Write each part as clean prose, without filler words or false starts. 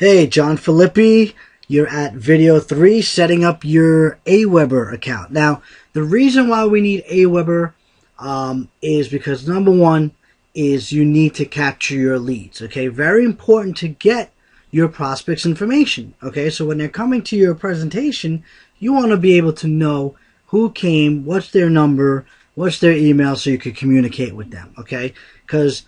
Hey, John Filippi, you're at video 3, setting up your aweber account. Now, the reason why we need aweber is because number one is you need to capture your leads. Okay, very important to get your prospects' information. Okay, so when they're coming to your presentation, you want to be able to know who came, what's their number, what's their email, so you can communicate with them. Okay, because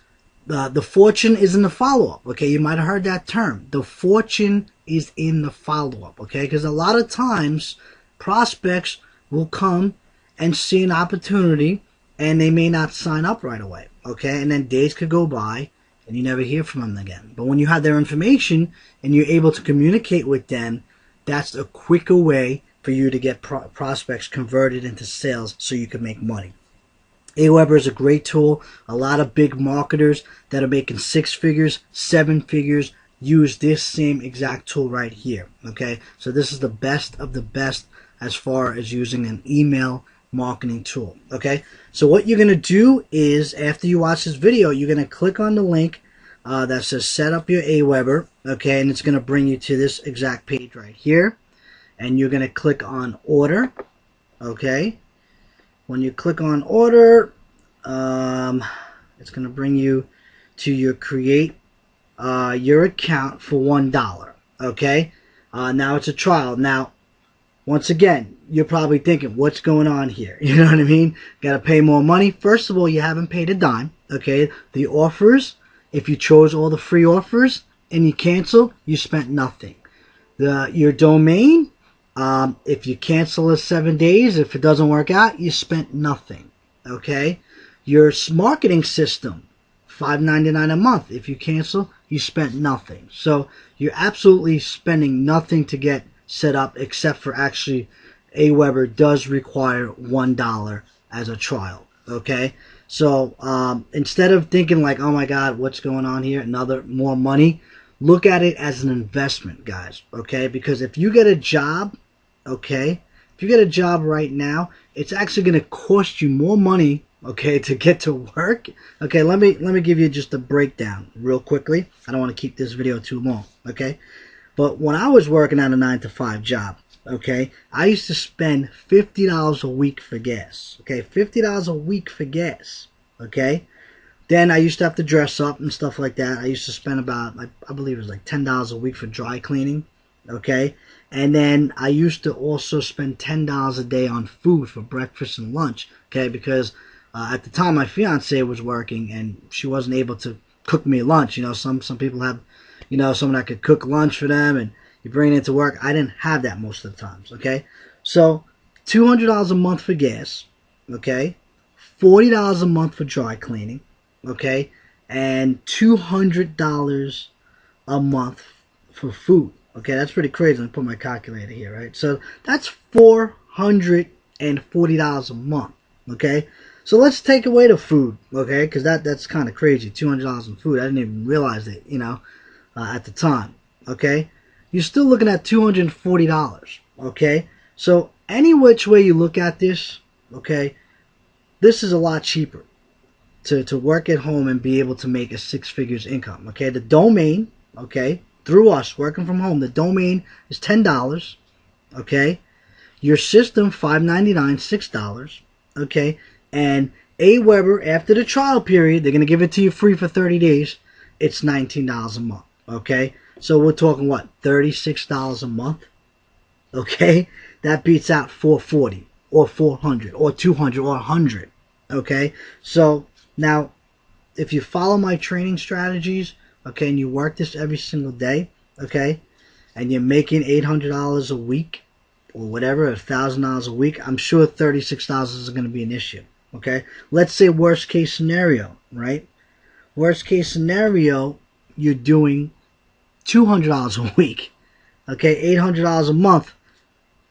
the fortune is in the follow-up. Okay, you might have heard that term. The fortune is in the follow-up. Okay, because a lot of times prospects will come and see an opportunity and they may not sign up right away. Okay, and then days could go by and you never hear from them again. But when you have their information and you're able to communicate with them, that's a quicker way for you to get prospects converted into sales so you can make money. aweber is a great tool. A lot of big marketers that are making 6 figures, 7 figures use this same exact tool right here. Okay, so this is the best of the best as far as using an email marketing tool. Okay, so what you're going to do is, after you watch this video, you're going to click on the link that says set up your aweber. Okay, and it's going to bring you to this exact page right here, and you're going to click on order. Okay, when you click on order, it's going to bring you to your create your account for $1. Okay, now it's a trial. Now, once again, you're probably thinking, what's going on here? You know what I mean? Got to pay more money. First of all, you haven't paid a dime. Okay, the offers, if you chose all the free offers and you cancel, you spent nothing. Your domain, if you cancel in 7 days, if it doesn't work out, you spent nothing. Okay, your marketing system, $5.99 a month. If you cancel, you spent nothing. So you're absolutely spending nothing to get set up, except for actually aweber does require $1 as a trial. Okay, so instead of thinking like, oh my God, what's going on here, more money, look at it as an investment, guys. Okay, because if you get a job, okay, if you get a job right now, it's actually going to cost you more money, okay, to get to work. Okay, let me give you just a breakdown real quickly. I don't want to keep this video too long. Okay, but when I was working at a 9-to-5 job, okay, I used to spend $50 a week for gas. Okay, $50 a week for gas. Okay, then I used to have to dress up and stuff like that. I used to spend about, I believe it was like $10 a week for dry cleaning. Okay, and then I used to also spend $10 a day on food for breakfast and lunch. Okay, because at the time my fiance was working and she wasn't able to cook me lunch. You know, some people have, you know, someone that could cook lunch for them and you bring it into work. I didn't have that most of the times. Okay, so $200 a month for gas. Okay, $40 a month for dry cleaning. Okay, and $200 a month for food. Okay, that's pretty crazy. Let me put my calculator here, right? So that's $440 a month. Okay, so let's take away the food, okay? Because that's kind of crazy. $200 in food. I didn't even realize it, you know, at the time. Okay, you're still looking at $240. Okay, so any which way you look at this, okay, this is a lot cheaper to work at home and be able to make a 6 figures income. Okay, the domain, okay, through us working from home, the domain is $10. Okay, your system $5.99, $6. Okay, and aweber, after the trial period, they're gonna give it to you free for 30 days. It's $19 a month. Okay, so we're talking what, $36 a month? Okay, that beats out $440 or $400 or $200 or $100. Okay, so now if you follow my training strategies, okay, and you work this every single day, okay, and you're making $800 a week or whatever, $1,000 a week, I'm sure $36 is going to be an issue. Okay, let's say worst case scenario, right? Worst case scenario, you're doing $200 a week. Okay, $800 a month.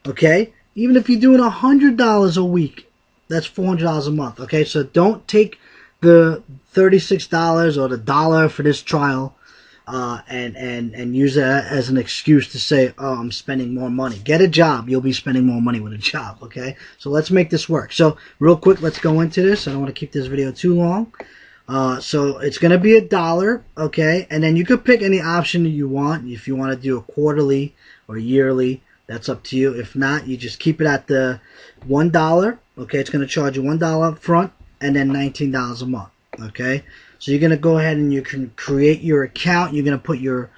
Okay, even if you're doing $100 a week, that's $400 a month. Okay, so don't take the $36 or the dollar for this trial and use it as an excuse to say, oh, I'm spending more money. Get a job. You'll be spending more money with a job. Okay, so let's make this work. So real quick, let's go into this. I don't want to keep this video too long. So it's going to be $1, okay? And then you could pick any option that you want. If you want to do a quarterly or yearly, that's up to you. If not, you just keep it at the $1, okay? It's going to charge you $1 up front and then $19 a month, okay? So you're going to go ahead and you can create your account. You're going to put your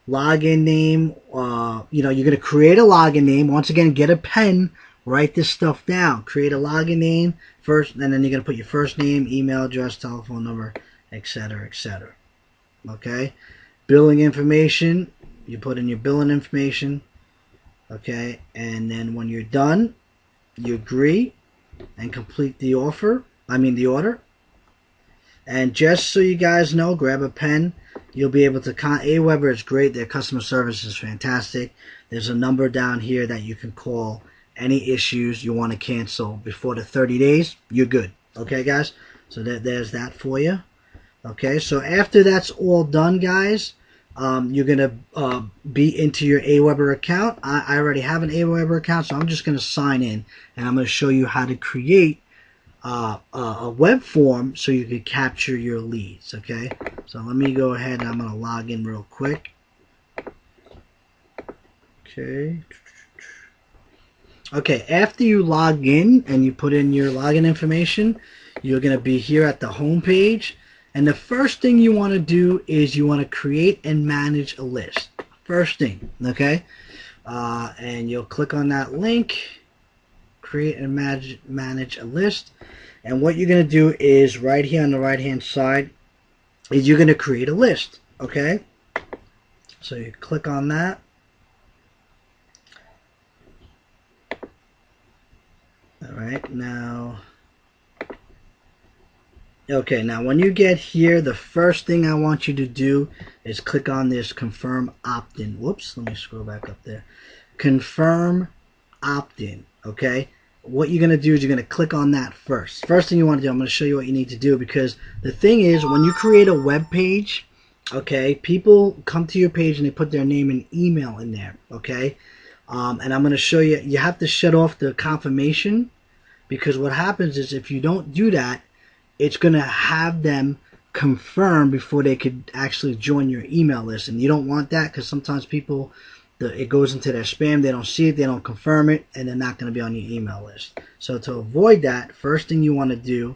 login name. You're going to create a login name. Once again, get a pen. Write this stuff down. Create a login name first, and then you're going to put your first name, email address, telephone number, etc., etc. Okay? Billing information. You put in your billing information. Okay? And then when you're done, you agree and complete the order. And just so you guys know, grab a pen. You'll be able to aweber is great. Their customer service is fantastic. There's a number down here that you can call. Any issues you want to cancel before the 30 days, you're good. Okay, guys? So there's that for you. Okay, so after that's all done, guys, you're going to be into your aweber account. I already have an aweber account, so I'm just going to sign in, and I'm going to show you how to create a web form so you can capture your leads. Okay, so let me go ahead and I'm going to log in real quick. Okay, after you log in and you put in your login information, you're going to be here at the home page. And the first thing you want to do is you want to create and manage a list. First thing, okay? And you'll click on that link, create and manage a list. And what you're going to do is right here on the right-hand side is you're going to create a list, okay? So you click on that. Alright, now, okay, now when you get here, the first thing I want you to do is click on this confirm opt-in. Whoops, let me scroll back up there. Confirm opt-in, okay? What you're going to do is you're going to click on that first. First thing you want to do, I'm going to show you what you need to do, because the thing is, when you create a web page, okay, people come to your page and they put their name and email in there, okay? And I'm going to show you, you have to shut off the confirmation, because what happens is if you don't do that, it's going to have them confirm before they could actually join your email list. And you don't want that, because sometimes people, it goes into their spam, they don't see it, they don't confirm it, and they're not going to be on your email list. So to avoid that, first thing you want to do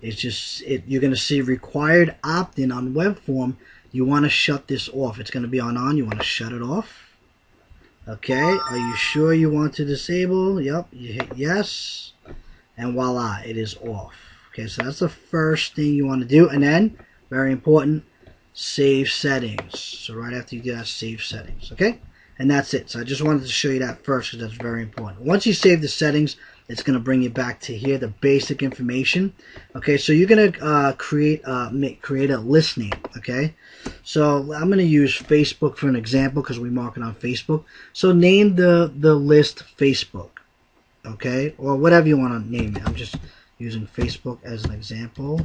is you're going to see required opt-in on web form. You want to shut this off. It's going to be on. You want to shut it off. Okay, are you sure you want to disable? Yep, you hit yes, and voila, it is off. Okay, so that's the first thing you want to do. And then, very important, save settings. So right after you do that, save settings, okay? And that's it. So I just wanted to show you that first, because that's very important. Once you save the settings, it's going to bring you back to here, the basic information. Okay, so you're going to create a list name, okay? So I'm going to use Facebook for an example, because we market on Facebook. So name the list Facebook, okay? Or whatever you want to name it. I'm just using Facebook as an example.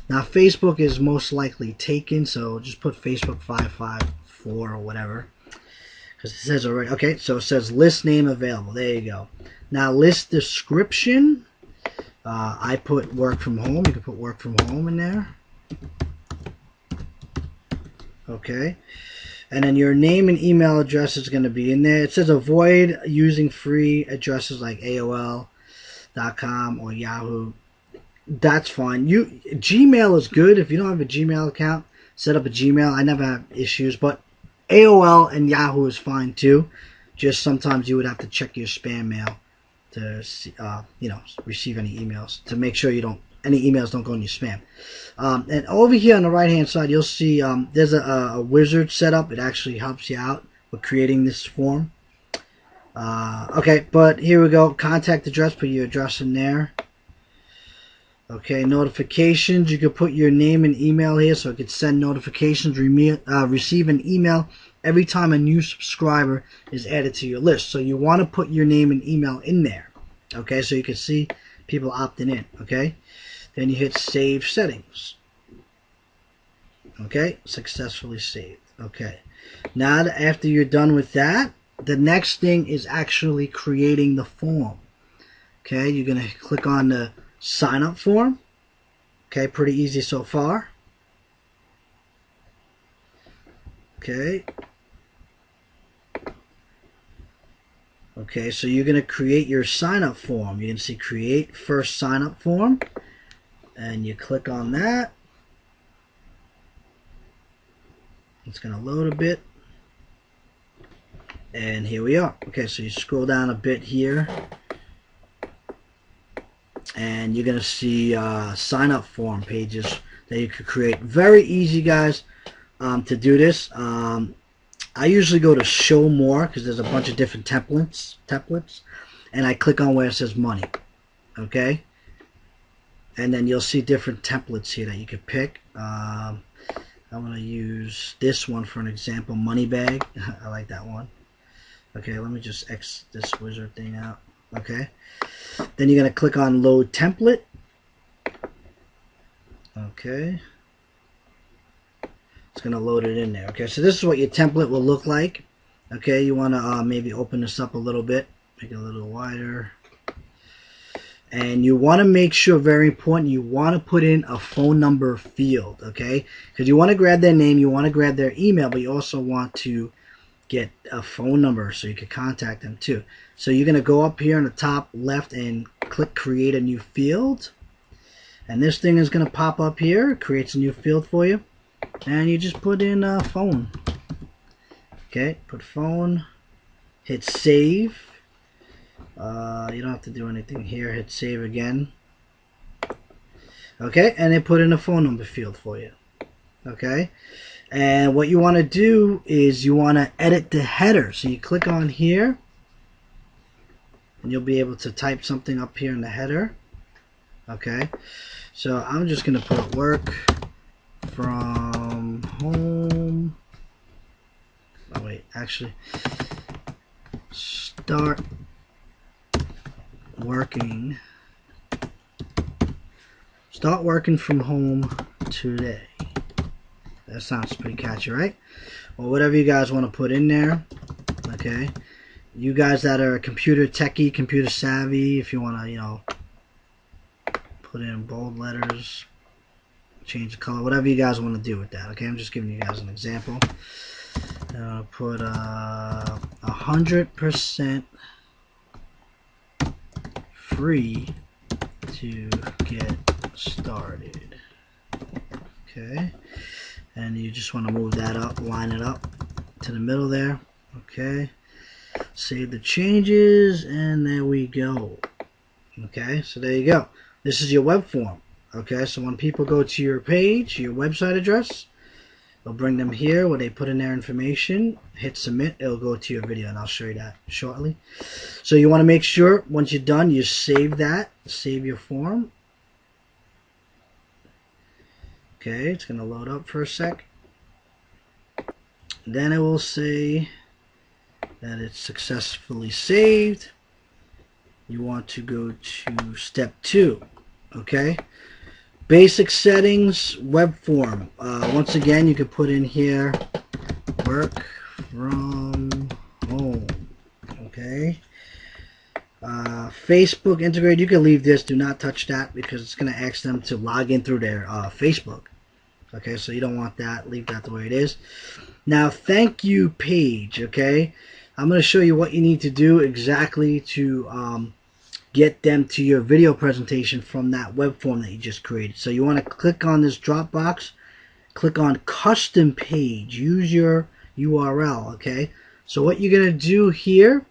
Now Facebook is most likely taken, so just put Facebook 554 or whatever, because it says already. Okay, so it says list name available. There you go. Now list description. I put work from home. You can put work from home in there. Okay, and then your name and email address is going to be in there. It says avoid using free addresses like AOL.com or Yahoo. That's fine. Gmail is good. If you don't have a Gmail account, set up a Gmail. I never have issues, but AOL and Yahoo is fine too. Just sometimes you would have to check your spam mail to see, receive any emails, to make sure any emails don't go in your spam. And over here on the right hand side, you'll see there's a wizard set up. It actually helps you out with creating this form. Okay, but here we go. Contact address, put your address in there. Okay, notifications, you could put your name and email here so it could send notifications, receive an email every time a new subscriber is added to your list. So you want to put your name and email in there, okay, so you can see people opting in, okay? Then you hit save settings. Okay, successfully saved. Okay, now after you're done with that, the next thing is actually creating the form. Okay, you're going to click on the sign up form. Okay, pretty easy so far. Okay. Okay, so you're going to create your sign-up form. You can see create first sign-up form, and you click on that. It's going to load a bit, and here we are. Okay, so you scroll down a bit here, and you're going to see sign-up form pages that you could create. Very easy, guys, to do this. I usually go to show more because there's a bunch of different templates, and I click on where it says money. Okay, and then you'll see different templates here that you could pick. I'm going to use this one for an example, money bag. I like that one. Okay, let me just X this wizard thing out. Okay, then you're going to click on load template. Okay, it's going to load it in there. Okay, so this is what your template will look like. Okay, you want to maybe open this up a little bit, make it a little wider. And you want to make sure, very important, you want to put in a phone number field, okay? Because you want to grab their name, you want to grab their email, but you also want to get a phone number so you can contact them too. So you're going to go up here in the top left and click create a new field. And this thing is going to pop up here, it creates a new field for you. And you just put in a phone. Okay, put phone, hit save. You don't have to do anything here. Hit save again. Okay, and they put in a phone number field for you. Okay, and what you want to do is you want to edit the header. So you click on here, and you'll be able to type something up here in the header. Okay, so I'm just going to put work from home. Oh wait, actually, start working from home today. That sounds pretty catchy, right? Or whatever you guys want to put in there. Okay, you guys that are computer techie, computer savvy, if you want to, you know, put in bold letters, change the color, whatever you guys want to do with that. Okay, I'm just giving you guys an example. I'll put 100% free to get started. Okay, and you just want to move that up, line it up to the middle there. Okay, save the changes, and there we go. Okay, so there you go. This is your web form. Okay, so when people go to your page, your website address, it'll bring them here where they put in their information, hit submit, it'll go to your video, and I'll show you that shortly. So you want to make sure once you're done, you save that, save your form. Okay, it's going to load up for a sec. Then it will say that it's successfully saved. You want to go to step 2. Okay, basic settings, web form. Once again, you can put in here work from home. Okay, Facebook integrated. You can leave this, do not touch that, because it's going to ask them to log in through their Facebook. Okay, so you don't want that, leave that the way it is. Now, thank you page. Okay, I'm going to show you what you need to do exactly to get them to your video presentation from that web form that you just created. So you want to click on this drop box, click on custom page, use your URL. Okay, so what you're going to do here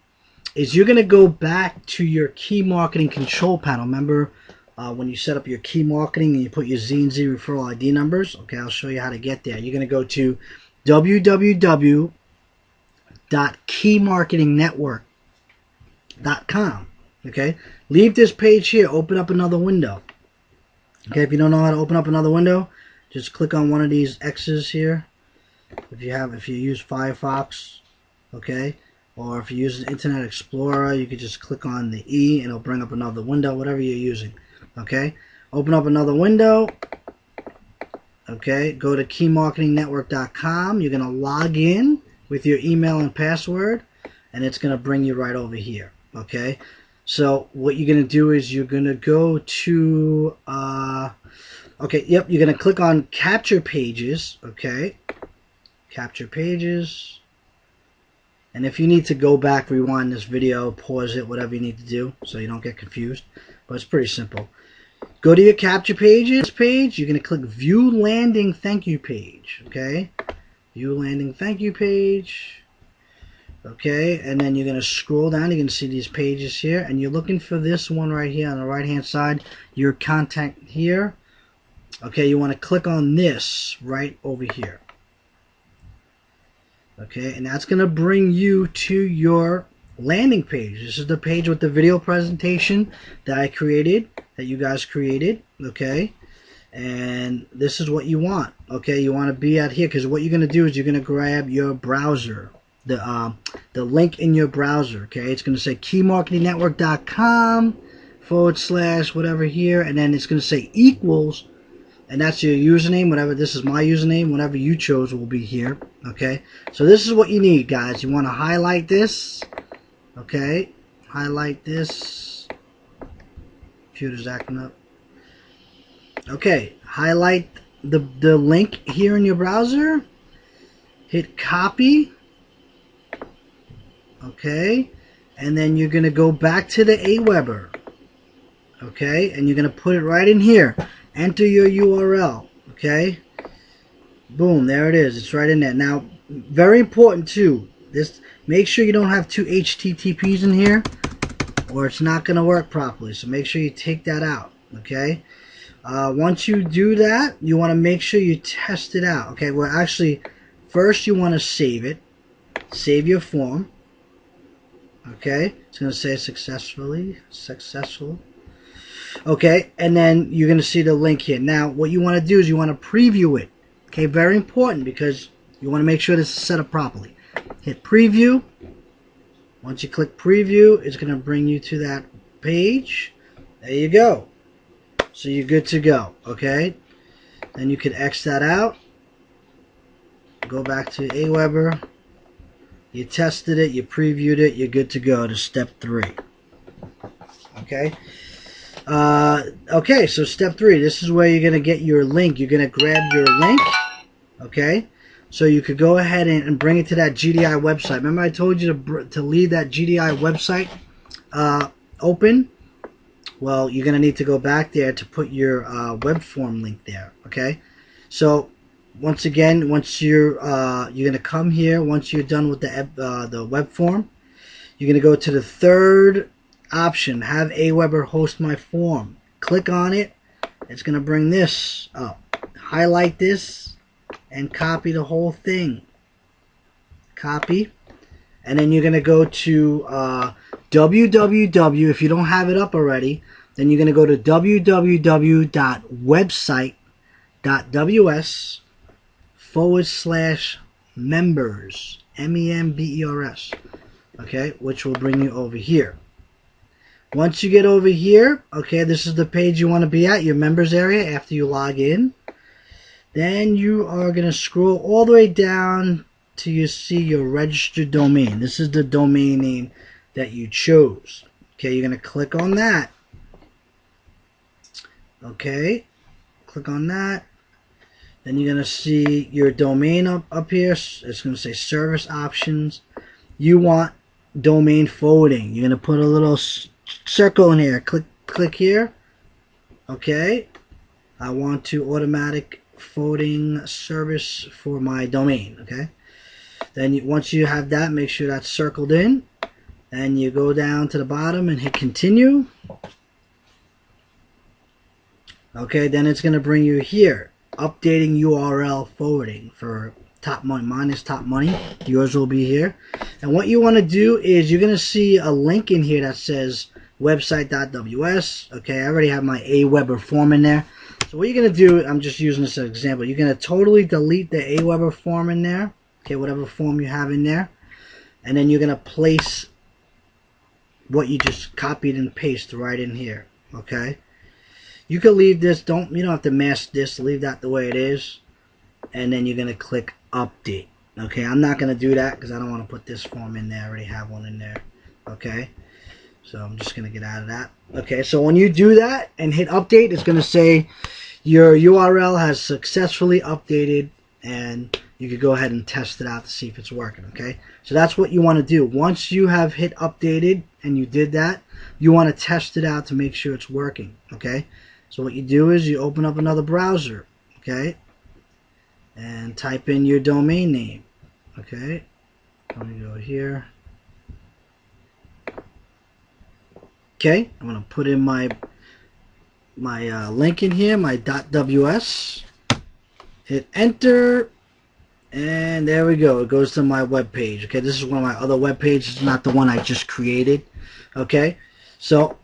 is you're going to go back to your key marketing control panel. Remember when you set up your key marketing and you put your Z and Z referral ID numbers? Okay, I'll show you how to get there. You're going to go to www.keymarketingnetwork.com. Okay, leave this page here, open up another window. Okay, if you don't know how to open up another window, just click on one of these X's here. If you use Firefox, okay, or if you use Internet Explorer, you can just click on the E and it'll bring up another window, whatever you're using. Okay, open up another window. Okay, go to keymarketingnetwork.com. You're gonna log in with your email and password, and it's gonna bring you right over here. Okay, so what you're gonna do is you're gonna go to Okay, yep, you're going to click on capture pages, okay? Capture pages. And if you need to go back, rewind this video, pause it, whatever you need to do so you don't get confused. But it's pretty simple. Go to your capture pages page. You're going to click view landing thank you page, okay? View landing thank you page. Okay, and then you're going to scroll down. You're going to see these pages here. And you're looking for this one right here on the right-hand side. Your contact here. Okay, you want to click on this right over here. Okay, and that's going to bring you to your landing page. This is the page with the video presentation that I created, that you guys created. Okay, and this is what you want. Okay, you want to be at here because what you're going to do is you're going to grab your browser, the link in your browser. Okay, it's going to say keymarketingnetwork.com / whatever here, and then it's going to say equals. And that's your username, whatever. This is my username. Whatever you chose will be here. Okay. So this is what you need, guys. You want to highlight this. Okay. Highlight this. Computer's acting up. Okay. Highlight the link here in your browser. Hit copy. Okay. And then you're going to go back to the aweber. Okay. And you're going to put it right in here. Enter your URL, okay? Boom, there it is. It's right in there. Now, very important too. Make sure you don't have two HTTPs in here, or it's not going to work properly. So make sure you take that out, okay? Once you do that, you want to make sure you test it out. Okay, well, actually, first you want to save it. Save your form. Okay, it's going to say successful. Okay, and then you're going to see the link here. Now, what you want to do is you want to preview it. Okay, very important because you want to make sure this is set up properly. Hit preview. Once you click preview, it's going to bring you to that page. There you go. So you're good to go. Okay, then you can X that out. Go back to aweber. You tested it, you previewed it, you're good to go to step 3. Okay. Okay, so step 3, this is where you're going to get your link. You're going to grab your link, okay? So you could go ahead and bring it to that GDI website. Remember I told you to leave that GDI website open? Well, you're going to need to go back there to put your web form link there, okay? So once again, once you're going to come here, once you're done with the web form, you're going to go to the third option, have aweber host my form. Click on it. It's going to bring this up. Highlight this and copy the whole thing. Copy. And then you're going to go to www. If you don't have it up already, then you're going to go to www.website.ws /members. MEMBERS. Okay, which will bring you over here. Once you get over here, okay, this is the page you want to be at, your members area after you log in. Then you are going to scroll all the way down till you see your registered domain. This is the domain name that you chose. Okay, you're going to click on that. Okay, click on that. Then you're going to see your domain up here. It's going to say service options. You want domain forwarding. You're going to put a little circle in here. Click here. Okay. I want to automatic forwarding service for my domain. Okay. Then once you have that, make sure that's circled in. And you go down to the bottom and hit continue. Okay. Then it's going to bring you here. Updating URL forwarding for Top Money. Mine is Top Money. Yours will be here. And what you want to do is you're going to see a link in here that says website.ws. Okay, I already have my aweber form in there. So what you're going to do, I'm just using this as an example. You're going to totally delete the aweber form in there. Okay, whatever form you have in there. And then you're going to place what you just copied and pasted right in here. Okay. You can leave this. You don't have to mask this. Leave that the way it is. And then you're going to click update. Okay, I'm not going to do that because I don't want to put this form in there. I already have one in there. Okay, so I'm just going to get out of that. Okay, so when you do that and hit update, it's going to say your URL has successfully updated, and you could go ahead and test it out to see if it's working. Okay, so that's what you want to do. Once you have hit updated and you did that, you want to test it out to make sure it's working. Okay, so what you do is you open up another browser, okay, and type in your domain name. Okay, let me go here. Okay, I'm going to put in my link in here, my .ws. Hit enter, and there we go. It goes to my web page. Okay, this is one of my other web pages, not the one I just created. Okay, so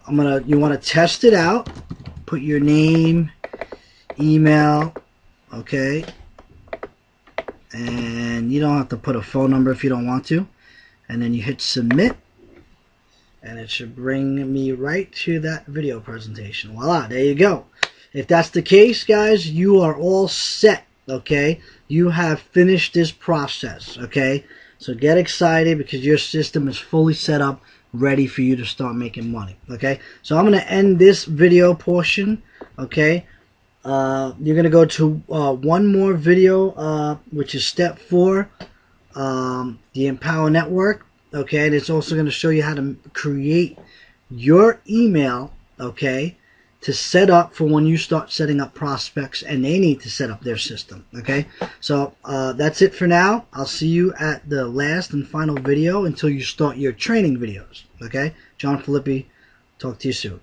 you want to test it out. Put your name, email, okay, and you don't have to put a phone number if you don't want to. And then you hit submit, and it should bring me right to that video presentation. Voila, there you go. If that's the case, guys, you are all set. Okay, you have finished this process. Okay, so get excited because your system is fully set up, ready for you to start making money. Okay, so I'm going to end this video portion. Okay, you're going to go to one more video, which is step 4, the Empower Network. Okay, and it's also going to show you how to create your email, okay, to set up for when you start setting up prospects and they need to set up their system. Okay, so that's it for now. I'll see you at the last and final video until you start your training videos. Okay, John Filippi, talk to you soon.